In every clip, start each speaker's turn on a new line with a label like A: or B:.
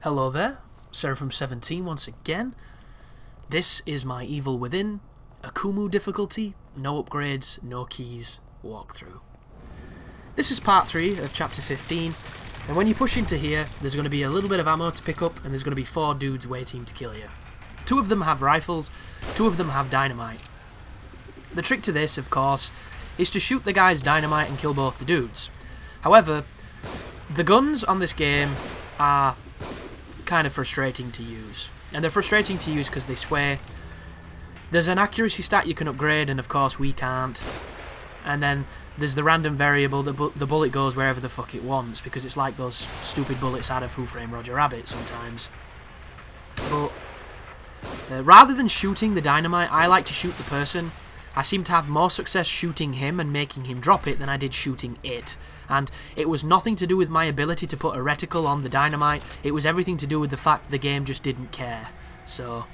A: Hello there, Seraphim17 once again. This is my Evil Within Akumu difficulty, no upgrades, no keys, walkthrough. This is part 3 of chapter 15, and when you push into here, there's going to be a little bit of ammo to pick up, and there's going to be 4 dudes waiting to kill you. 2 of them have rifles, 2 of them have dynamite. The trick to this, of course, is to shoot the guy's dynamite and kill both the dudes. However, the guns on this game are kind of frustrating to use. And they're frustrating to use because they sway. There's an accuracy stat you can upgrade, and of course we can't. And then there's the random variable, the bullet goes wherever the fuck it wants, because it's like those stupid bullets out of Who Framed Roger Rabbit sometimes. But rather than shooting the dynamite, I like to shoot the person. I seem to have more success shooting him and making him drop it than I did shooting it. And it was nothing to do with my ability to put a reticle on the dynamite, it was everything to do with the fact the game just didn't care. So,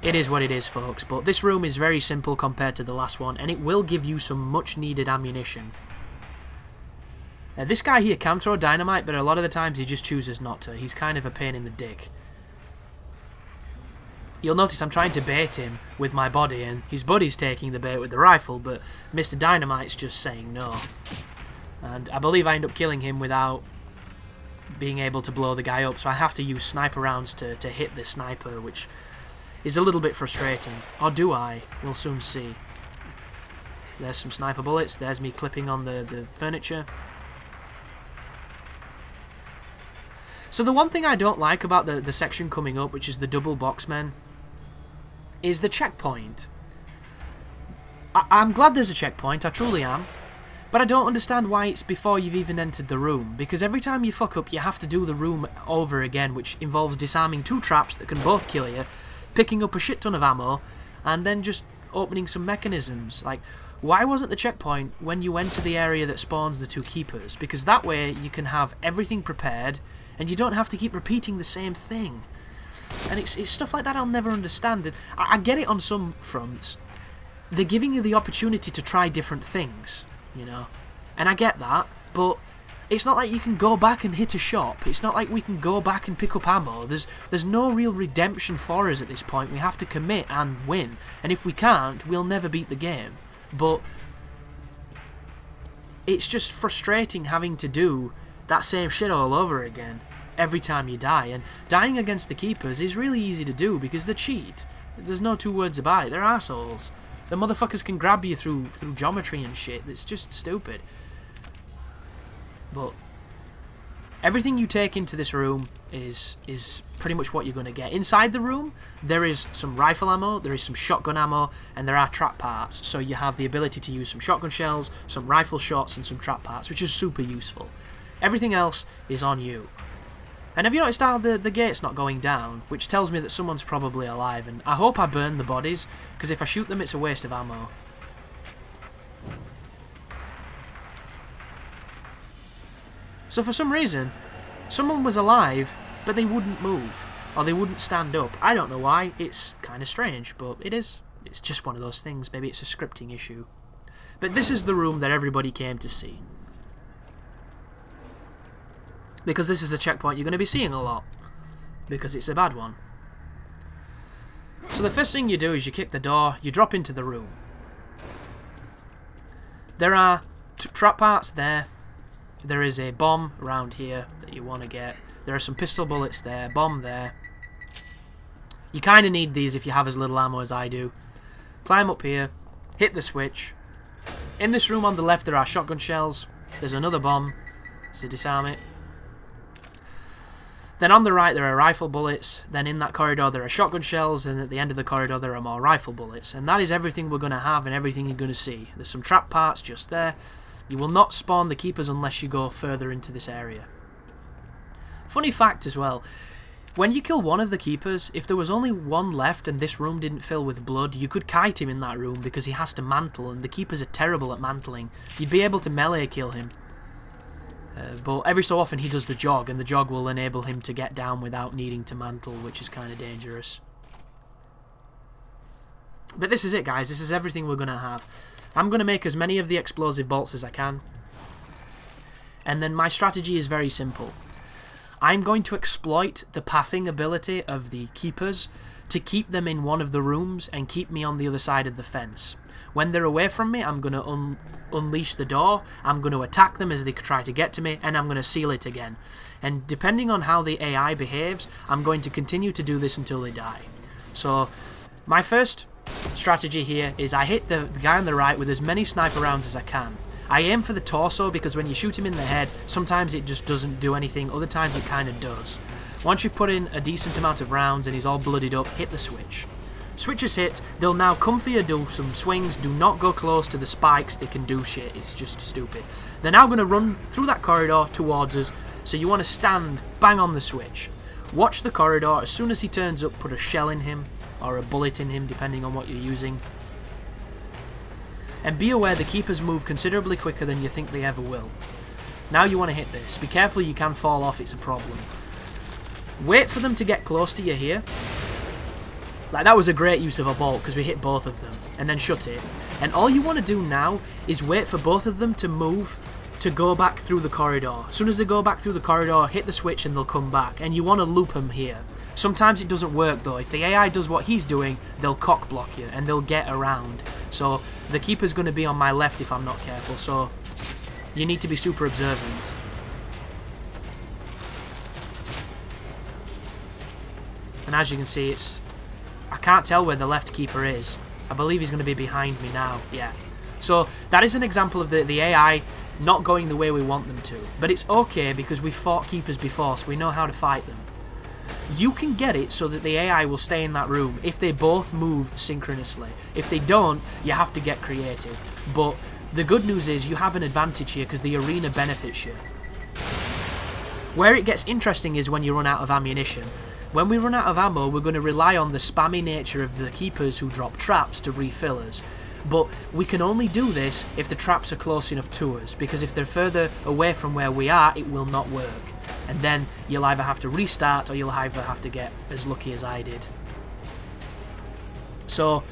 A: it is what it is, folks. But this room is very simple compared to the last one, and it will give you some much needed ammunition. This guy here can throw dynamite, but a lot of the times he just chooses not to. He's kind of a pain in the dick. You'll notice I'm trying to bait him with my body, and his buddy's taking the bait with the rifle, but Mr. Dynamite's just saying no. And I believe I end up killing him without being able to blow the guy up, so I have to use sniper rounds to hit the sniper, which is a little bit frustrating. Or do I? We'll soon see. There's some sniper bullets, there's me clipping on the furniture. So the one thing I don't like about the section coming up, which is the double boxmen, is the checkpoint. I'm glad there's a checkpoint, I truly am. But I don't understand why it's before you've even entered the room, because every time you fuck up you have to do the room over again, which involves disarming 2 traps that can both kill you, picking up a shit ton of ammo, and then just opening some mechanisms. Like, why wasn't the checkpoint when you enter the area that spawns the 2 keepers? Because that way you can have everything prepared, and you don't have to keep repeating the same thing. And it's stuff like that I'll never understand. And I get it on some fronts. They're giving you the opportunity to try different things, you know. And I get that, but it's not like you can go back and hit a shop. It's not like we can go back and pick up ammo. There's no real redemption for us at this point. We have to commit and win. And if we can't, we'll never beat the game. But it's just frustrating having to do that same shit all over again every time you die. And dying against the keepers is really easy to do because they cheat. There's no 2 words about it. They're assholes. The motherfuckers can grab you through geometry and shit. It's just stupid. But everything you take into this room is pretty much what you're going to get. Inside the room, there is some rifle ammo, there is some shotgun ammo, and there are trap parts. So you have the ability to use some shotgun shells, some rifle shots, and some trap parts, which is super useful. Everything else is on you. And have you noticed how the gate's not going down, which tells me that someone's probably alive, and I hope I burn the bodies, because if I shoot them it's a waste of ammo. So for some reason, someone was alive, but they wouldn't move, or they wouldn't stand up. I don't know why, it's kind of strange, but it is. It's just one of those things, maybe it's a scripting issue. But this is the room that everybody came to see. Because this is a checkpoint you're going to be seeing a lot. Because it's a bad one. So the first thing you do is you kick the door, you drop into the room. There are trap parts there. There is a bomb around here that you want to get. There are some pistol bullets there, bomb there. You kind of need these if you have as little ammo as I do. Climb up here, hit the switch. In this room on the left there are shotgun shells. There's another bomb, so disarm it. Then on the right there are rifle bullets, then in that corridor there are shotgun shells, and at the end of the corridor there are more rifle bullets. And that is everything we're going to have and everything you're going to see. There's some trap parts just there. You will not spawn the keepers unless you go further into this area. Funny fact as well, when you kill one of the keepers, if there was only one left and this room didn't fill with blood, you could kite him in that room because he has to mantle, and the keepers are terrible at mantling. You'd be able to melee kill him. But every so often he does the jog, and the jog will enable him to get down without needing to mantle, which is kind of dangerous. But this is it, guys. This is everything we're going to have. I'm going to make as many of the explosive bolts as I can. And then my strategy is very simple. I'm going to exploit the pathing ability of the keepers to keep them in one of the rooms and keep me on the other side of the fence. When they're away from me, I'm going to unleash the door, I'm going to attack them as they try to get to me, and I'm going to seal it again. And depending on how the AI behaves, I'm going to continue to do this until they die. So, my first strategy here is I hit the guy on the right with as many sniper rounds as I can. I aim for the torso because when you shoot him in the head, sometimes it just doesn't do anything, other times it kind of does. Once you've put in a decent amount of rounds and he's all bloodied up, hit the switch. Switch is hit, they'll now come for you, do some swings, do not go close to the spikes, they can do shit, it's just stupid. They're now going to run through that corridor towards us, so you want to stand bang on the switch. Watch the corridor, as soon as he turns up, put a shell in him, or a bullet in him, depending on what you're using. And be aware the keepers move considerably quicker than you think they ever will. Now you want to hit this. Be careful, you can fall off, it's a problem. Wait for them to get close to you here. Like, that was a great use of a bolt because we hit both of them. And then shut it. And all you want to do now is wait for both of them to move to go back through the corridor. As soon as they go back through the corridor, hit the switch and they'll come back. And you want to loop them here. Sometimes it doesn't work though. If the AI does what he's doing, they'll cock block you and they'll get around. So the keeper's going to be on my left if I'm not careful. So you need to be super observant. And as you can see, I can't tell where the left keeper is. I believe he's going to be behind me now. Yeah. So that is an example of the AI not going the way we want them to. But it's okay because we've fought keepers before, so we know how to fight them. You can get it so that the AI will stay in that room if they both move synchronously. If they don't, you have to get creative. But the good news is you have an advantage here because the arena benefits you. Where it gets interesting is when you run out of ammunition. When we run out of ammo, we're going to rely on the spammy nature of the keepers who drop traps to refill us. But we can only do this if the traps are close enough to us, because if they're further away from where we are, it will not work. And then you'll either have to restart or you'll either have to get as lucky as I did. So,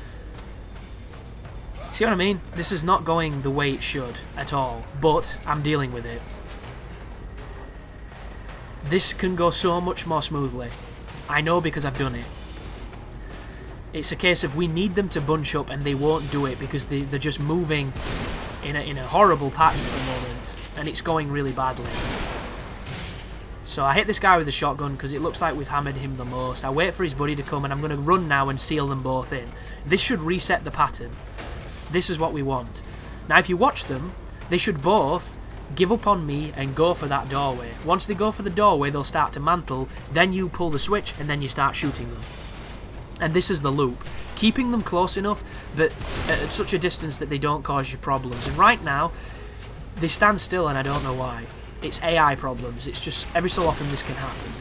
A: see what I mean? This is not going the way it should at all, but I'm dealing with it. This can go so much more smoothly. I know because I've done it. It's a case of we need them to bunch up and they won't do it because they're just moving in a horrible pattern at the moment and it's going really badly. So I hit this guy with the shotgun because it looks like we've hammered him the most. I wait for his buddy to come and I'm going to run now and seal them both in. This should reset the pattern. This is what we want. Now if you watch them, they should both give up on me and go for that doorway. Once they go for the doorway, they'll start to mantle, then you pull the switch and then you start shooting them. And this is the loop. Keeping them close enough, but at such a distance that they don't cause you problems. And right now, they stand still and I don't know why. It's AI problems. It's just every so often this can happen.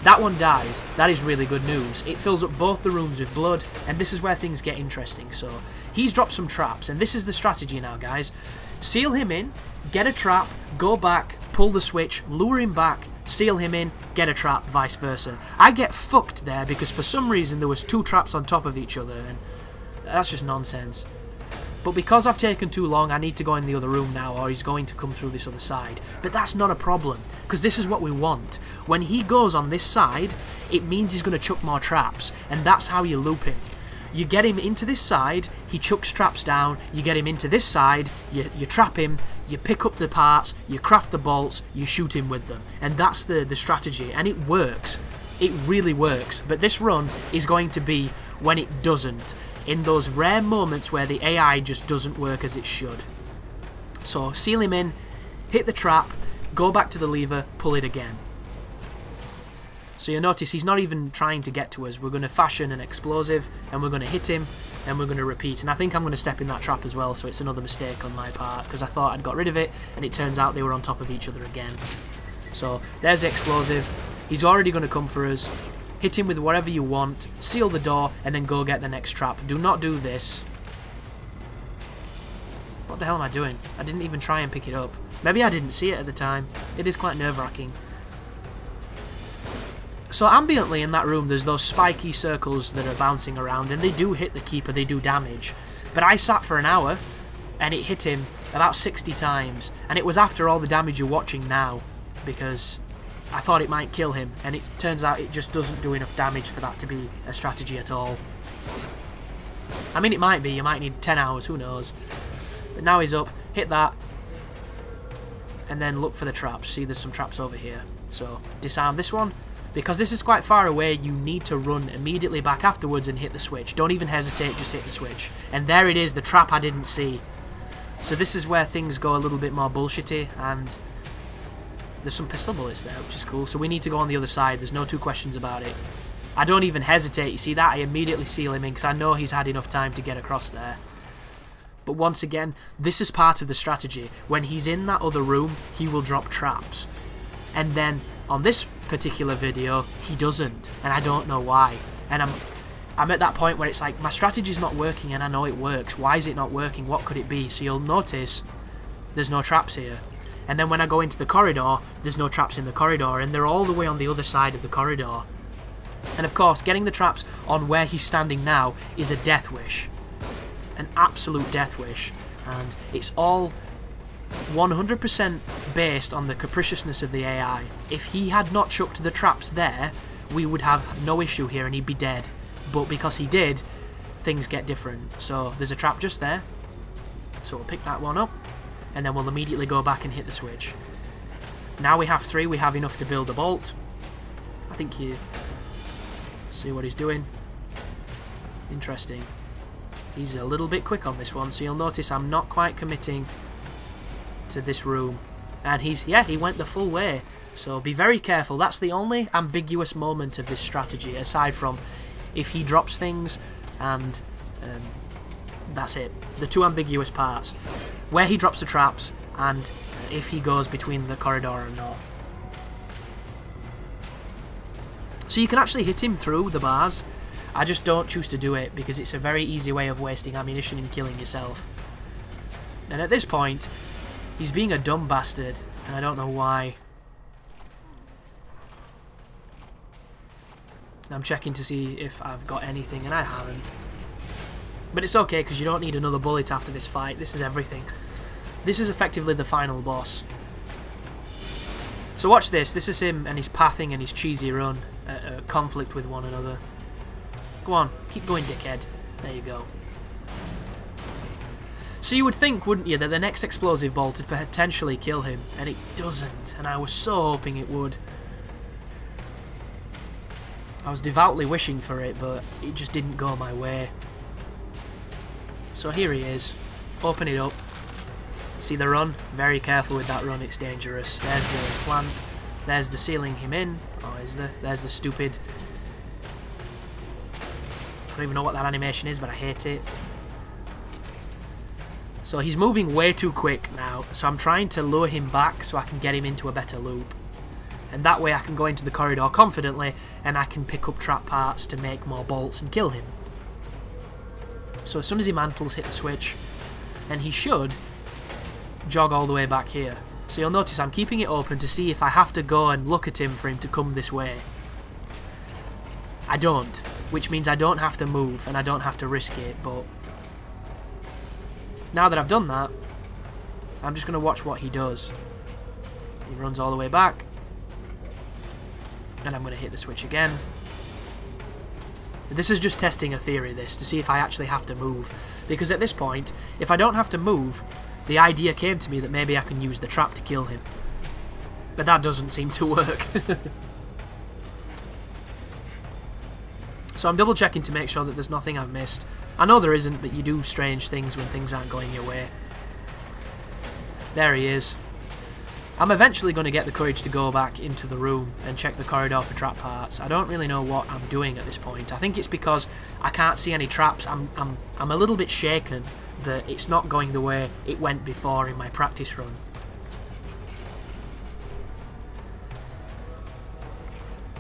A: That one dies. That is really good news. It fills up both the rooms with blood, and this is where things get interesting. So, he's dropped some traps, and this is the strategy now, guys. Seal him in, get a trap, go back, pull the switch, lure him back, seal him in, get a trap, vice versa. I get fucked there because for some reason there was two traps on top of each other, and that's just nonsense. But because I've taken too long, I need to go in the other room now, or he's going to come through this other side. But that's not a problem, because this is what we want. When he goes on this side, it means he's going to chuck more traps, and that's how you loop him. You get him into this side, he chucks traps down, you get him into this side, you trap him, you pick up the parts, you craft the bolts, you shoot him with them. And that's the strategy, and it works. It really works. But this run is going to be when it doesn't. In those rare moments where the AI just doesn't work as it should. So seal him in, hit the trap, go back to the lever, pull it again. So you'll notice he's not even trying to get to us. We're going to fashion an explosive and we're going to hit him and we're going to repeat. And I think I'm going to step in that trap as well, so it's another mistake on my part because I thought I'd got rid of it and it turns out they were on top of each other again. So there's the explosive. He's already going to come for us. Hit him with whatever you want, seal the door, and then go get the next trap. Do not do this. What the hell am I doing? I didn't even try and pick it up. Maybe I didn't see it at the time. It is quite nerve-wracking. So ambiently in that room, there's those spiky circles that are bouncing around, and they do hit the keeper, they do damage. But I sat for an hour, and it hit him about 60 times. And it was after all the damage you're watching now, because I thought it might kill him, and it turns out it just doesn't do enough damage for that to be a strategy at all. I mean, it might be, you might need 10 hours, who knows. But now he's up, hit that, and then look for the traps. See, there's some traps over here. So, disarm this one. Because this is quite far away, you need to run immediately back afterwards and hit the switch. Don't even hesitate, just hit the switch. And there it is, the trap I didn't see. So this is where things go a little bit more bullshitty, and there's some pistol bullets there, which is cool. So we need to go on the other side, there's no two questions about it. I don't even hesitate, you see that? I immediately seal him in, because I know he's had enough time to get across there. But once again, this is part of the strategy. When he's in that other room, he will drop traps. And then, on this particular video, he doesn't, and I don't know why. And I'm at that point where it's like, my strategy's not working and I know it works. Why is it not working? What could it be? So you'll notice there's no traps here. And then when I go into the corridor, there's no traps in the corridor, and they're all the way on the other side of the corridor. And of course, getting the traps on where he's standing now is a death wish. An absolute death wish. And it's all 100% based on the capriciousness of the AI. If he had not chucked the traps there, we would have no issue here and he'd be dead. But because he did, things get different. So there's a trap just there. So we'll pick that one up, and then we'll immediately go back and hit the switch. Now we have 3, we have enough to build a bolt. I think you see what he's doing. Interesting. He's a little bit quick on this one, so you'll notice I'm not quite committing to this room. And he went the full way. So be very careful. That's the only ambiguous moment of this strategy, aside from if he drops things, and that's it. The two ambiguous parts. Where he drops the traps, and if he goes between the corridor or not. So you can actually hit him through the bars. I just don't choose to do it, because it's a very easy way of wasting ammunition and killing yourself. And at this point, he's being a dumb bastard, and I don't know why. I'm checking to see if I've got anything, and I haven't. But it's okay, because you don't need another bullet after this fight. This is everything. This is effectively the final boss. So watch this. This is him and his pathing and his cheesy run at conflict with one another. Go on, keep going, dickhead. There you go. So you would think, wouldn't you, that the next explosive bolt would potentially kill him, and it doesn't, and I was so hoping it would. I was devoutly wishing for it, but it just didn't go my way. So here he is. Open it up. See the run? Very careful with that run, it's dangerous. There's the plant. There's the sealing him in. Oh, is there? There's the stupid... I don't even know what that animation is, but I hate it. So he's moving way too quick now, so I'm trying to lure him back so I can get him into a better loop. And that way I can go into the corridor confidently, and I can pick up trap parts to make more bolts and kill him. So as soon as he mantles, hit the switch, and he should jog all the way back here. So you'll notice I'm keeping it open to see if I have to go and look at him for him to come this way. I don't, which means I don't have to move and I don't have to risk it, but now that I've done that, I'm just going to watch what he does. He runs all the way back, and I'm going to hit the switch again. This is just testing a theory, this, to see if I actually have to move. Because at this point, if I don't have to move, the idea came to me that maybe I can use the trap to kill him. But that doesn't seem to work. So I'm double checking to make sure that there's nothing I've missed. I know there isn't, but you do strange things when things aren't going your way. There he is. I'm eventually going to get the courage to go back into the room and check the corridor for trap parts. I don't really know what I'm doing at this point. I think it's because I can't see any traps. I'm a little bit shaken that it's not going the way it went before in my practice run.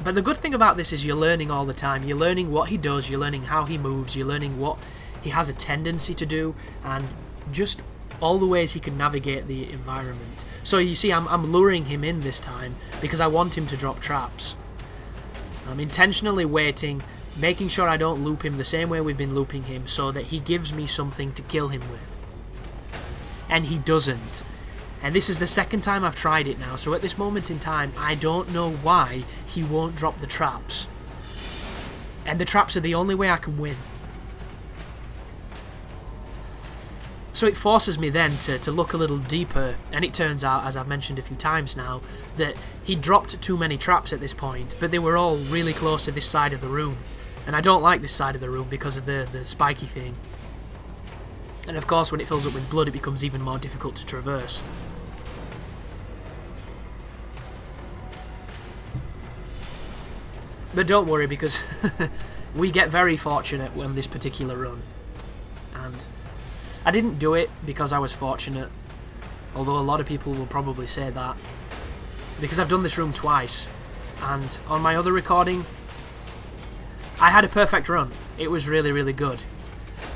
A: But the good thing about this is you're learning all the time. You're learning what he does, you're learning how he moves, you're learning what he has a tendency to do, and just all the ways he can navigate the environment. So you see, I'm luring him in this time because I want him to drop traps. I'm intentionally waiting, making sure I don't loop him the same way we've been looping him, so that he gives me something to kill him with. And he doesn't. And this is the second time I've tried it now, so at this moment in time, I don't know why he won't drop the traps. And the traps are the only way I can win. So it forces me then to look a little deeper, and it turns out, as I've mentioned a few times now, that he dropped too many traps at this point, but they were all really close to this side of the room. And I don't like this side of the room because of the spiky thing. And of course, when it fills up with blood, it becomes even more difficult to traverse. But don't worry, because we get very fortunate on this particular run. And I didn't do it because I was fortunate, although a lot of people will probably say that, because I've done this room twice, and on my other recording, I had a perfect run. It was really, really good.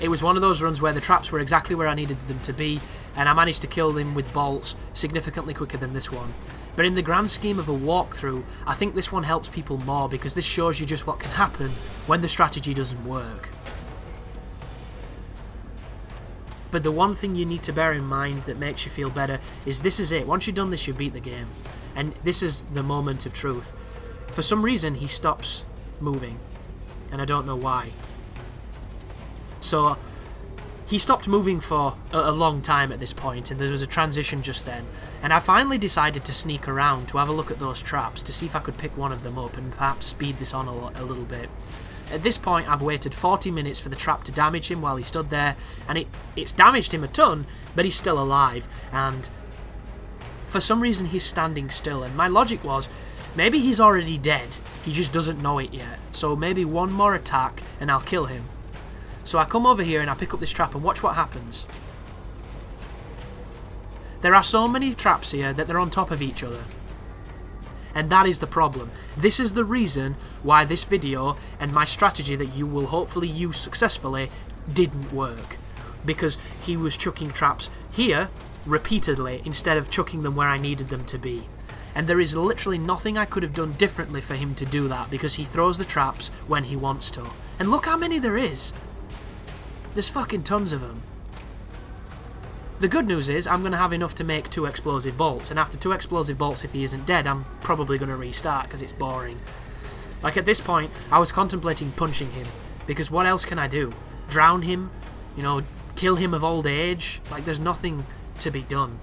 A: It was one of those runs where the traps were exactly where I needed them to be, and I managed to kill them with bolts significantly quicker than this one. But in the grand scheme of a walkthrough, I think this one helps people more, because this shows you just what can happen when the strategy doesn't work. But the one thing you need to bear in mind that makes you feel better is this is it. Once you've done this, you beat the game. And this is the moment of truth. For some reason, he stops moving, and I don't know why. So he stopped moving for a long time at this point, and there was a transition just then, and I finally decided to sneak around to have a look at those traps to see if I could pick one of them up and perhaps speed this on a little bit. At this point, I've waited 40 minutes for the trap to damage him while he stood there, and it's damaged him a ton, but he's still alive, and for some reason he's standing still, and my logic was, maybe he's already dead, he just doesn't know it yet, so maybe one more attack and I'll kill him. So I come over here and I pick up this trap and watch what happens. There are so many traps here that they're on top of each other. And that is the problem. This is the reason why this video and my strategy that you will hopefully use successfully didn't work. Because he was chucking traps here repeatedly instead of chucking them where I needed them to be. And there is literally nothing I could have done differently for him to do that, because he throws the traps when he wants to. And look how many there is. There's fucking tons of them. The good news is I'm going to have enough to make 2 explosive bolts, and after 2 explosive bolts, if he isn't dead, I'm probably going to restart because it's boring. Like, at this point, I was contemplating punching him, because what else can I do? Drown him? You know, kill him of old age? Like, there's nothing to be done.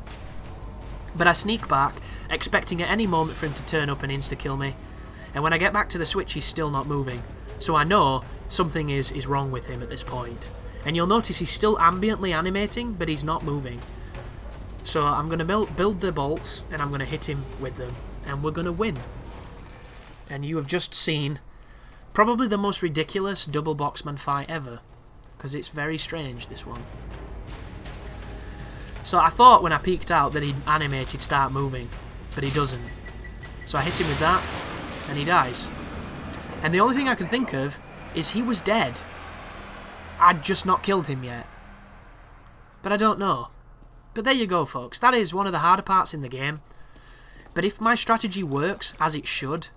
A: But I sneak back, expecting at any moment for him to turn up and insta-kill me, and when I get back to the switch, he's still not moving. So I know something is wrong with him at this point. And you'll notice he's still ambiently animating, but he's not moving. So I'm going to build the bolts, and I'm going to hit him with them, and we're going to win. And you have just seen probably the most ridiculous double boxman fight ever, because it's very strange, this one. So I thought when I peeked out that he'd animate, he'd start moving, but he doesn't. So I hit him with that, and he dies. And the only thing I can think of is he was dead. I'd just not killed him yet. But I don't know. But there you go, folks. That is one of the harder parts in the game. But if my strategy works, as it should,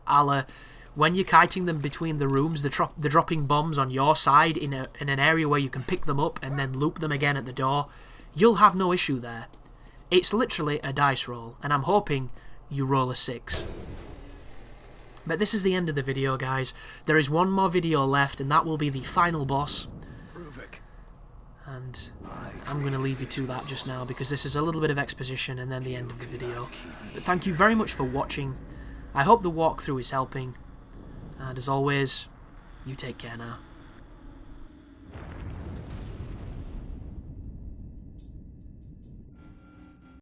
A: when you're kiting them between the rooms, they're dropping bombs on your side in an area where you can pick them up and then loop them again at the door, you'll have no issue there. It's literally a dice roll, and I'm hoping you roll a 6. But this is the end of the video, guys. There is one more video left, and that will be the final boss. And I'm going to leave you to that just now, because this is a little bit of exposition and then the end of the video. But thank you very much for watching. I hope the walkthrough is helping. And as always, you take care now.